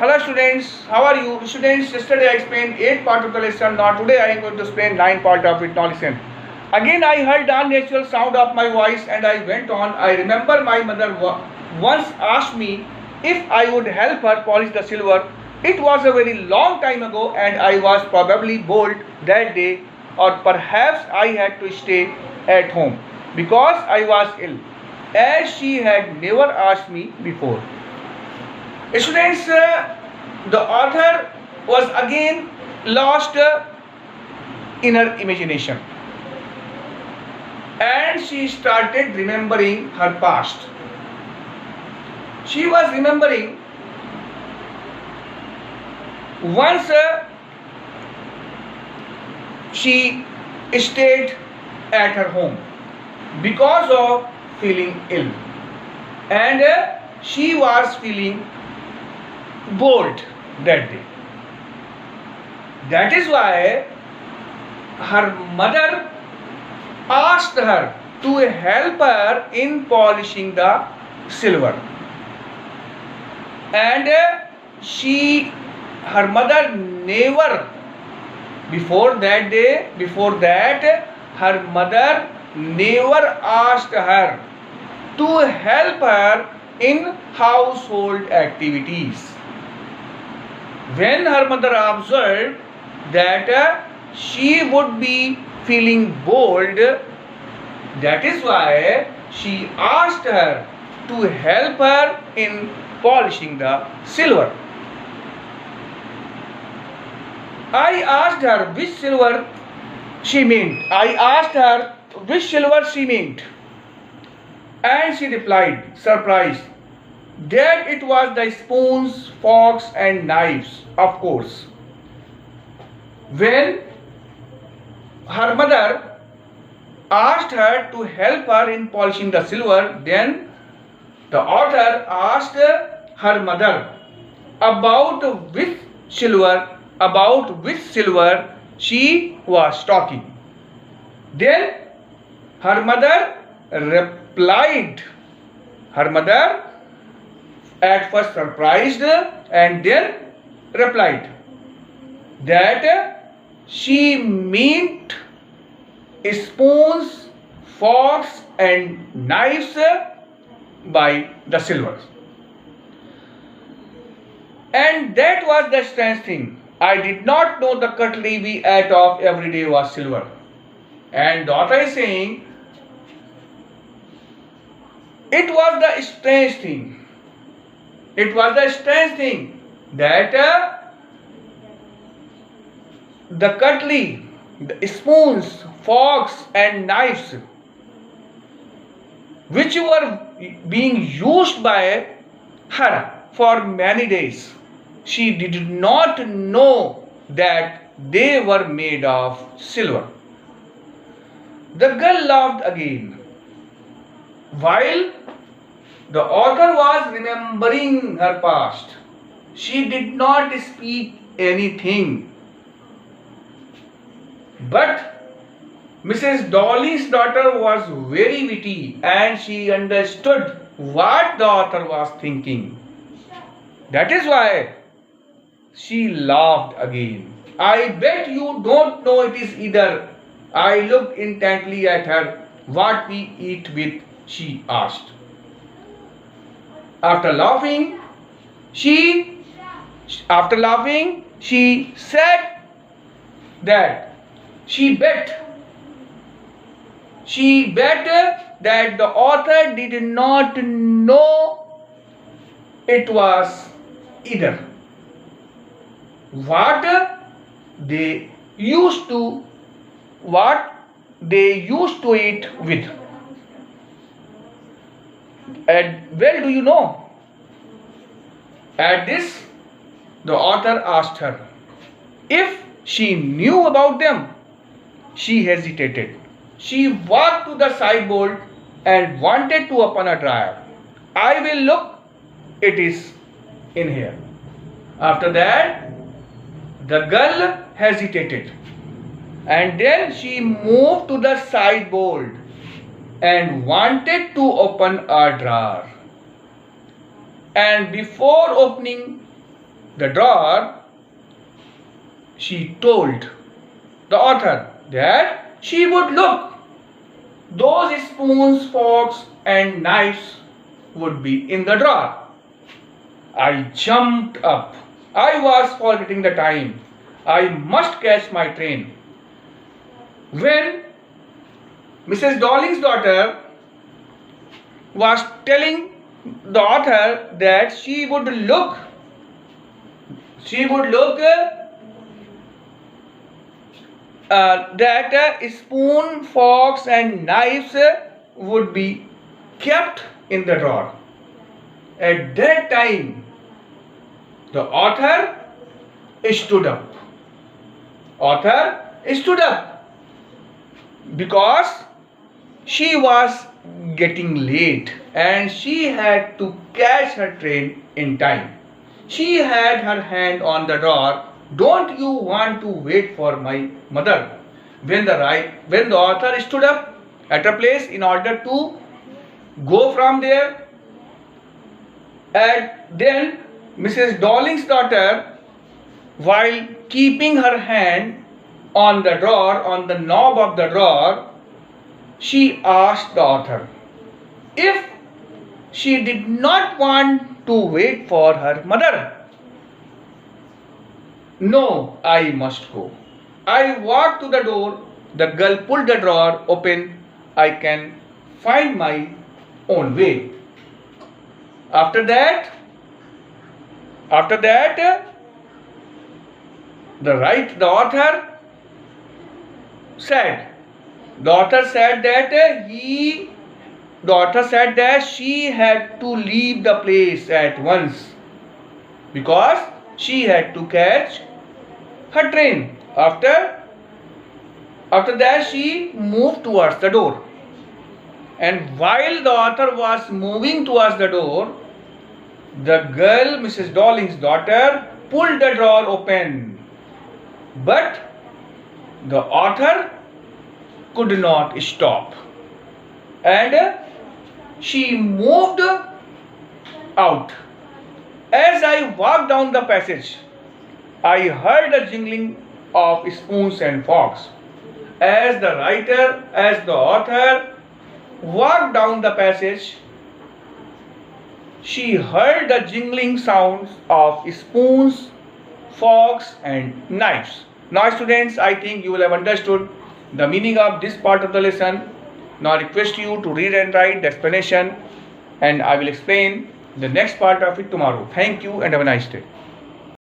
Hello students, how are you? Students, yesterday I explained 8 part of the lesson. Now today I am going to explain 9 part of it. Now listen. Again I heard the unnatural sound of my voice and I went on. I remember my mother once asked me if I would help her polish the silver. It was a very long time ago and I was probably bold that day, or perhaps I had to stay at home because I was ill, as she had never asked me before. Students, the author was again lost in her imagination and she started remembering her past. She was remembering once she stayed at her home because of feeling ill, and she was feeling bored that day. That is why her mother asked her to help her in polishing the silver, and her mother never, before that her mother never asked her to help her in household activities. When her mother observed that she would be feeling bored, that is why she asked her to help her in polishing the silver. I asked her which silver she meant. And she replied, surprised, that it was the spoons, forks and knives, of course. When her mother asked her to help her in polishing the silver, then the author asked her mother about which silver she was talking. Then her mother replied. Her mother at first surprised and then replied that she meant spoons, forks and knives by the silver. And that was the strange thing. I did not know the cutlery we ate of every day was silver. And the author is saying, it was the strange thing that the cutlery, the spoons, forks and knives which were being used by her for many days, she did not know that they were made of silver. The girl laughed again. While the author was remembering her past, she did not speak anything. But Mrs. Dolly's daughter was very witty and she understood what the author was thinking. That is why she laughed again. I bet you don't know it is either. I looked intently at her. What we eat with? She asked. After laughing, she said that she bet that the author did not know it was either. What they used to eat with. And well, do you know? At this, the author asked her if she knew about them. She hesitated. She walked to the sideboard and wanted to open a drawer. I will look. It is in here. After that, the girl hesitated. And then she moved to the sideboard and wanted to open a drawer. And before opening the drawer, she told the author that she would look. Those spoons, forks, and knives would be in the drawer. I jumped up. I was forgetting the time. I must catch my train. When Mrs. Darling's daughter was telling the author that she would look that spoon, forks, and knives would be kept in the drawer. At that time, the author stood up. Author stood up because she was getting late and she had to catch her train in time. She had her hand on the drawer. Don't you want to wait for my mother? When the author stood up at a place in order to go from there, and then Mrs. Darling's daughter, while keeping her hand on the drawer, on the knob of the drawer, she asked the author if she did not want to wait for her mother. No, I must go. I walked to the door. The girl pulled the drawer open. I can find my own way. After that, the author said that she had to leave the place at once because she had to catch her train. After that, she moved towards the door. And while the author was moving towards the door, the girl, Mrs. Darling's daughter, pulled the drawer open. But the author could not stop. And she moved out. As I walked down the passage, I heard a jingling of spoons and forks. As the author walked down the passage, she heard the jingling sounds of spoons, forks, and knives. Now, students, I think you will have understood the meaning of this part of the lesson. Now, I request you to read and write the explanation, and I will explain the next part of it tomorrow. Thank you and have a nice day.